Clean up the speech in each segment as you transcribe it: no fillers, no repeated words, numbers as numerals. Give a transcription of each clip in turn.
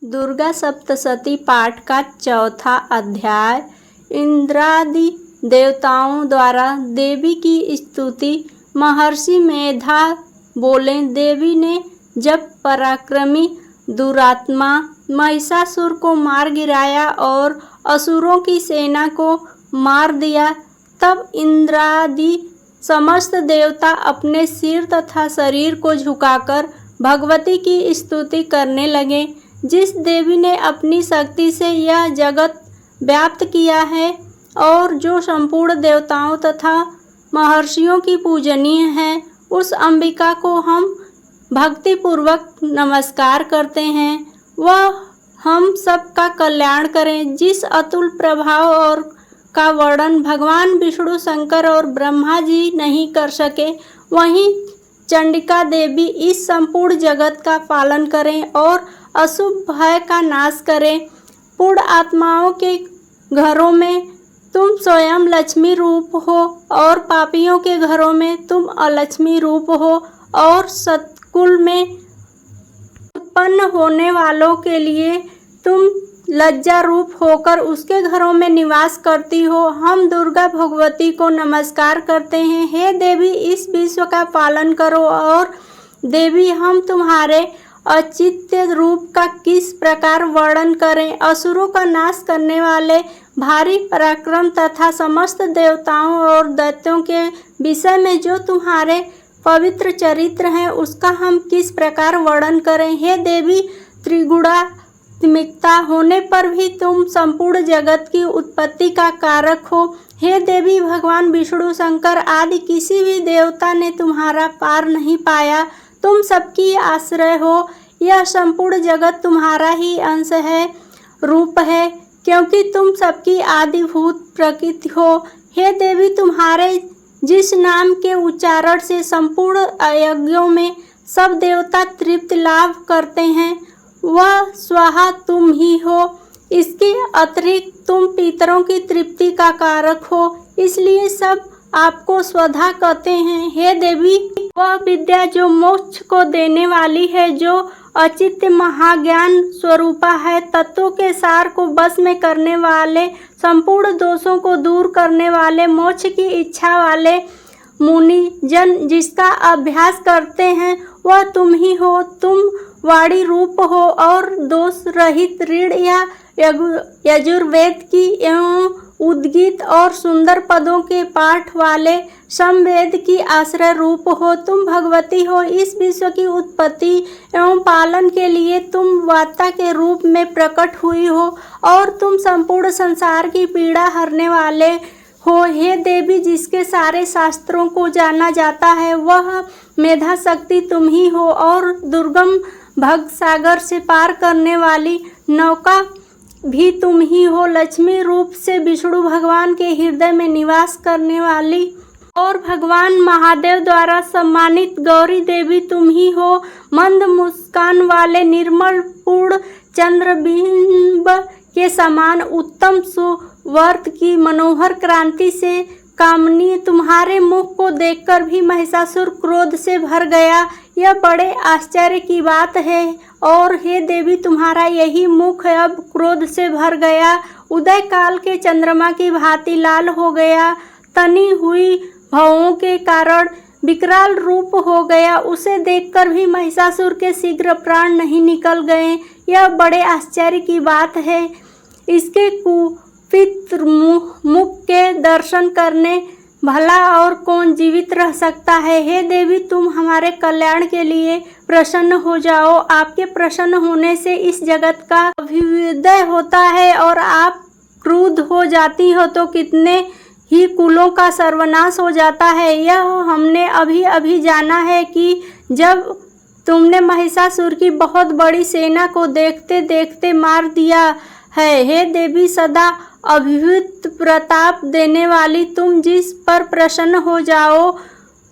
दुर्गा सप्तशती पाठ का चौथा अध्याय। इंद्रादि देवताओं द्वारा देवी की स्तुति। महर्षि मेधा बोले, देवी ने जब पराक्रमी दुरात्मा महिषासुर को मार गिराया और असुरों की सेना को मार दिया, तब इंद्रादि समस्त देवता अपने सिर तथा शरीर को झुकाकर भगवती की स्तुति करने लगे। जिस देवी ने अपनी शक्ति से यह जगत व्याप्त किया है और जो संपूर्ण देवताओं तथा महर्षियों की पूजनीय है, उस अंबिका को हम भक्तिपूर्वक नमस्कार करते हैं। वह हम सब का कल्याण करें। जिस अतुल प्रभाव और का वर्णन भगवान विष्णु, शंकर और ब्रह्मा जी नहीं कर सके, वहीं चंडिका देवी इस संपूर्ण जगत का पालन करें और अशुभ भय का नाश करें। पूर्ण आत्माओं के घरों में तुम स्वयं लक्ष्मी रूप हो और पापियों के घरों में तुम अलक्ष्मी रूप हो, और सतकुल में उत्पन्न होने वालों के लिए तुम लज्जा रूप होकर उसके घरों में निवास करती हो। हम दुर्गा भगवती को नमस्कार करते हैं। हे देवी, इस विश्व का पालन करो। और देवी, हम तुम्हारे अचित्य रूप का किस प्रकार वर्णन करें। असुरों का नाश करने वाले भारी पराक्रम तथा समस्त देवताओं और दैत्यों के विषय में जो तुम्हारे पवित्र चरित्र हैं, उसका हम किस प्रकार वर्णन करें। हे देवी, त्रिगुणात्मिकता होने पर भी तुम संपूर्ण जगत की उत्पत्ति का कारक हो। हे देवी, भगवान विष्णु, शंकर आदि किसी भी देवता ने तुम्हारा पार नहीं पाया। तुम सबकी आश्रय हो। यह संपूर्ण जगत तुम्हारा ही अंश है, रूप है, क्योंकि तुम सबकी आदिभूत प्रकृति हो। हे देवी, तुम्हारे जिस नाम के उच्चारण से संपूर्ण यज्ञों में सब देवता तृप्ति लाभ करते हैं, वह स्वाहा तुम ही हो। इसके अतिरिक्त तुम पितरों की तृप्ति का कारक हो, इसलिए सब आपको स्वधा कहते हैं। हे देवी, वह विद्या जो मोक्ष को देने वाली है, जो अचित्य महाज्ञान स्वरूपा है, तत्वों के सार को बस में करने वाले, संपूर्ण दोषों को दूर करने वाले, मोक्ष की इच्छा वाले मुनि जन जिसका अभ्यास करते हैं, वह तुम ही हो। तुम वाणी रूप हो और दोष रहित ऋण या यजुर्वेद की एवं उद्गीत और सुंदर पदों के पाठ वाले समवेद की आश्रय रूप हो। तुम भगवती हो। इस विश्व की उत्पत्ति एवं पालन के लिए तुम वार्ता के रूप में प्रकट हुई हो और तुम संपूर्ण संसार की पीड़ा हरने वाले हो। हे देवी, जिसके सारे शास्त्रों को जाना जाता है, वह मेधा शक्ति तुम ही हो और दुर्गम भग सागर से पार करने वाली नौका भी तुम ही हो। लक्ष्मी रूप से विष्णु भगवान के हृदय में निवास करने वाली और भगवान महादेव द्वारा सम्मानित गौरी देवी तुम ही हो। मंद मुस्कान वाले निर्मल पूर्ण चंद्रबिंब के समान उत्तम सुवर्त की मनोहर क्रांति से कामनी तुम्हारे मुख को देखकर भी महिषासुर क्रोध से भर गया। यह बड़े आश्चर्य की बात है। और हे देवी, तुम्हारा यही मुख अब क्रोध से भर गया। उदय काल के चंद्रमा की भांति लाल हो गया। तनी हुई भवों के कारण विकराल रूप हो गया। उसे देखकर भी महिषासुर के शीघ्र प्राण नहीं निकल गए। यह बड़े आश्चर्य की बात है। इसके कुपित मुख के दर्शन करने भला और कौन जीवित रह सकता है। हे देवी, तुम हमारे कल्याण के लिए प्रसन्न हो जाओ। आपके प्रसन्न होने से इस जगत का अभ्युदय होता है और आप क्रुद्ध हो जाती हो तो कितने ही कुलों का सर्वनाश हो जाता है। यह हमने अभी अभी जाना है कि जब तुमने महिषासुर की बहुत बड़ी सेना को देखते देखते मार दिया है। हे देवी, सदा अभिभूत प्रताप देने वाली तुम जिस पर प्रसन्न हो जाओ,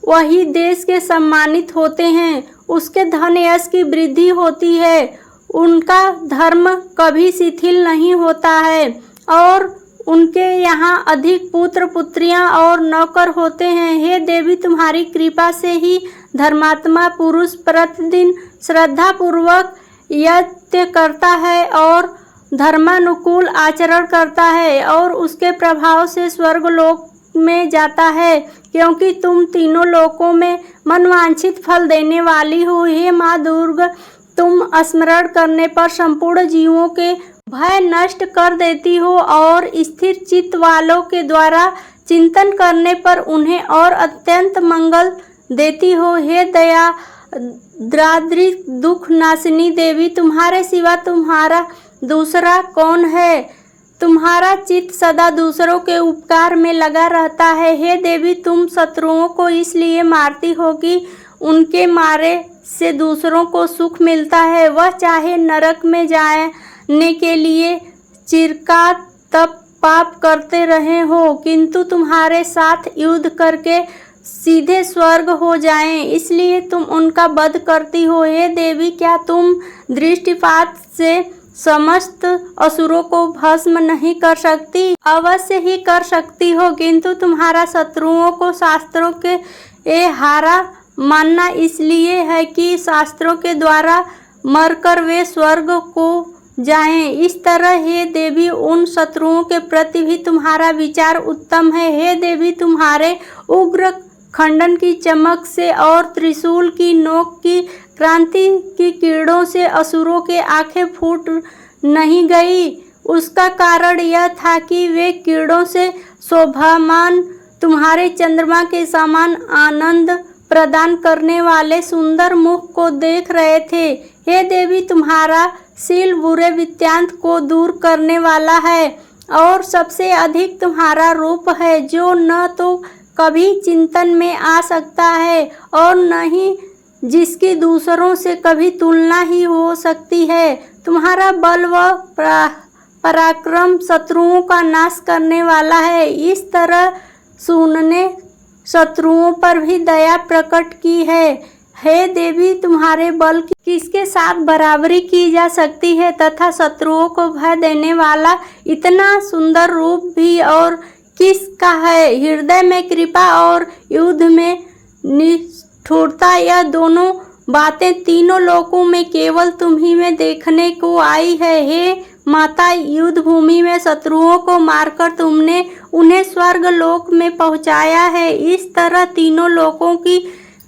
वही देश के सम्मानित होते हैं। उसके धन यश की वृद्धि होती है। उनका धर्म कभी शिथिल नहीं होता है और उनके यहाँ अधिक पुत्र पुत्रियां और नौकर होते हैं। हे देवी, तुम्हारी कृपा से ही धर्मात्मा पुरुष प्रतिदिन श्रद्धा पूर्वक यज्ञ कृत्य करता है और धर्मानुकूल आचरण करता है और उसके प्रभाव से स्वर्गलोक में जाता है, क्योंकि तुम तीनों लोकों में मनवांछित फल देने वाली हो। हे माँ दुर्गा, तुम स्मरण करने पर संपूर्ण जीवों के भय नष्ट कर देती हो और स्थिर चित्त वालों के द्वारा चिंतन करने पर उन्हें और अत्यंत मंगल देती हो। हे दया द्राद्री दुख नाशिनी देवी, तुम्हारे सिवा तुम्हारा दूसरा कौन है? तुम्हारा चित्त सदा दूसरों के उपकार में लगा रहता है। हे देवी, तुम शत्रुओं को इसलिए मारती हो कि उनके मारे से दूसरों को सुख मिलता है। वह चाहे नरक में जाने के लिए चिरकाल तप पाप करते रहे हो, किंतु तुम्हारे साथ युद्ध करके सीधे स्वर्ग हो जाएं, इसलिए तुम उनका वध करती हो। हे देवी, क्या तुम दृष्टिपात से समस्त असुरों को भस्म नहीं कर सकती? अवश्य ही कर सकती हो, किंतु तुम्हारा शत्रुओं को शास्त्रों के हारा मानना इसलिए है कि शास्त्रों के द्वारा मरकर वे स्वर्ग को जाएं। इस तरह हे देवी, उन शत्रुओं के प्रति भी तुम्हारा विचार उत्तम है। हे देवी, तुम्हारे उग्र खंडन की चमक से और त्रिशूल की नोक की क्रांति की किरणों से असुरों के आंखें फूट नहीं गई। उसका कारण यह था कि वे किरणों से शोभामान तुम्हारे चंद्रमा के समान आनंद प्रदान करने वाले सुंदर मुख को देख रहे थे। हे देवी, तुम्हारा शील बुरे वित्तांत को दूर करने वाला है और सबसे अधिक तुम्हारा रूप है, जो न तो कभी चिंतन में आ सकता है और न ही जिसकी दूसरों से कभी तुलना ही हो सकती है। तुम्हारा बल व पराक्रम शत्रुओं का नाश करने वाला है। इस तरह सुनने शत्रुओं पर भी दया प्रकट की है। हे देवी, तुम्हारे बल की किसके साथ बराबरी की जा सकती है तथा शत्रुओं को भय देने वाला इतना सुंदर रूप भी और किसका है? हृदय में कृपा और युद्ध में निष्ठुरता, यह दोनों बातें तीनों लोकों में केवल तुम्ही में देखने को आई है। हे माता, युद्ध भूमि में शत्रुओं को मारकर तुमने उन्हें स्वर्ग लोक में पहुंचाया है। इस तरह तीनों लोकों की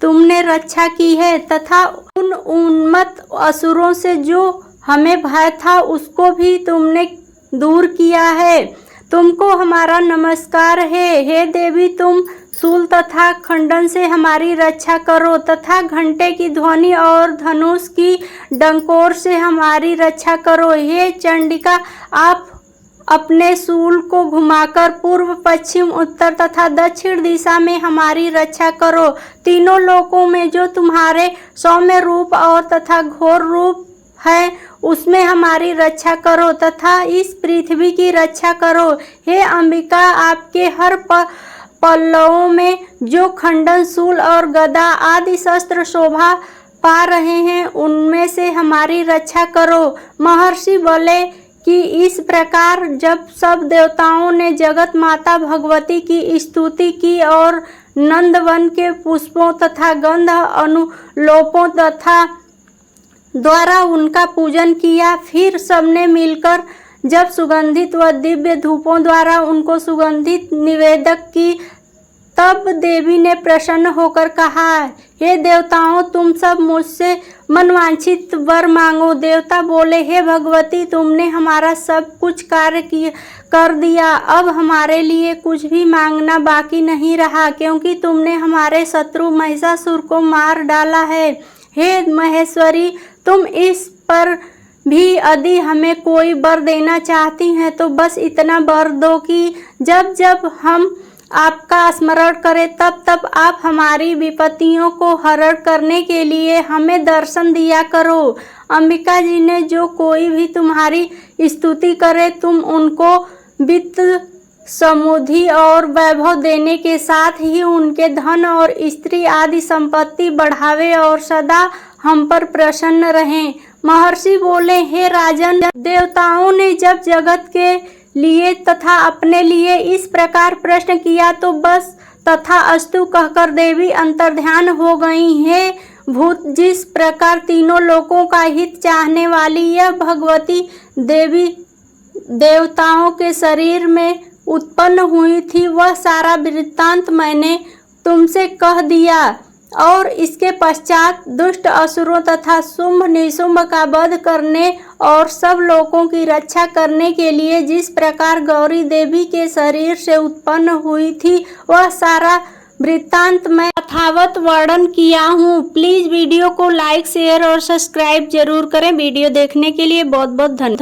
तुमने रक्षा की है तथा उन उन्मत्त असुरों से जो हमें भय था उसको भी तुमने दूर किया है। तुमको हमारा नमस्कार है। हे देवी, तुम शूल तथा खंडन से हमारी रक्षा करो तथा घंटे की ध्वनि और धनुष की डंकोर से हमारी रक्षा करो। हे चंडिका, आप अपने शूल को घुमाकर पूर्व, पश्चिम, उत्तर तथा दक्षिण दिशा में हमारी रक्षा करो। तीनों लोकों में जो तुम्हारे सौम्य रूप और तथा घोर रूप है उसमें हमारी रक्षा करो तथा इस पृथ्वी की रक्षा करो। हे अंबिका, आपके हर पल्लवों में जो खंडन, शूल और गदा आदि शस्त्र शोभा पा रहे हैं उनमें से हमारी रक्षा करो। महर्षि बोले कि इस प्रकार जब सब देवताओं ने जगत माता भगवती की स्तुति की और नंदवन के पुष्पों तथा गंध अनुलोपों तथा द्वारा उनका पूजन किया, फिर सबने मिलकर जब सुगंधित व दिव्य धूपों द्वारा उनको सुगंधित निवेदक की, तब देवी ने प्रसन्न होकर कहा, हे देवताओं, तुम सब मुझसे मनवांछित वर मांगो। देवता बोले, हे भगवती, तुमने हमारा सब कुछ कार्य कर दिया, अब हमारे लिए कुछ भी मांगना बाकी नहीं रहा, क्योंकि तुमने हमारे शत्रु महिषासुर को मार डाला है। हे महेश्वरी, तुम इस पर भी यदि हमें कोई वर देना चाहती हैं तो बस इतना वर दो कि जब जब हम आपका स्मरण करें तब तब आप हमारी विपत्तियों को हरण करने के लिए हमें दर्शन दिया करो। अंबिका जी ने जो कोई भी तुम्हारी स्तुति करे तुम उनको वित्त, समृद्धि और वैभव देने के साथ ही उनके धन और स्त्री आदि संपत्ति बढ़ावे और सदा हम पर प्रसन्न रहें। महर्षि बोले, हे राजन, देवताओं ने जब जगत के लिए तथा अपने लिए इस प्रकार प्रश्न किया तो बस तथा अस्तु कहकर देवी अंतर्ध्यान हो गई। हे भूत जिस प्रकार तीनों लोकों का हित चाहने वाली यह भगवती देवी देवताओं के शरीर में उत्पन्न हुई थी, वह सारा वृत्तांत मैंने तुमसे कह दिया। और इसके पश्चात दुष्ट असुरों तथा शुंभ निशुंभ का वध करने और सब लोगों की रक्षा करने के लिए जिस प्रकार गौरी देवी के शरीर से उत्पन्न हुई थी, वह सारा वृत्तांत मैं यथावत वर्णन किया हूँ। प्लीज वीडियो को लाइक शेयर और सब्सक्राइब जरूर करें। वीडियो देखने के लिए बहुत बहुत धन्यवाद।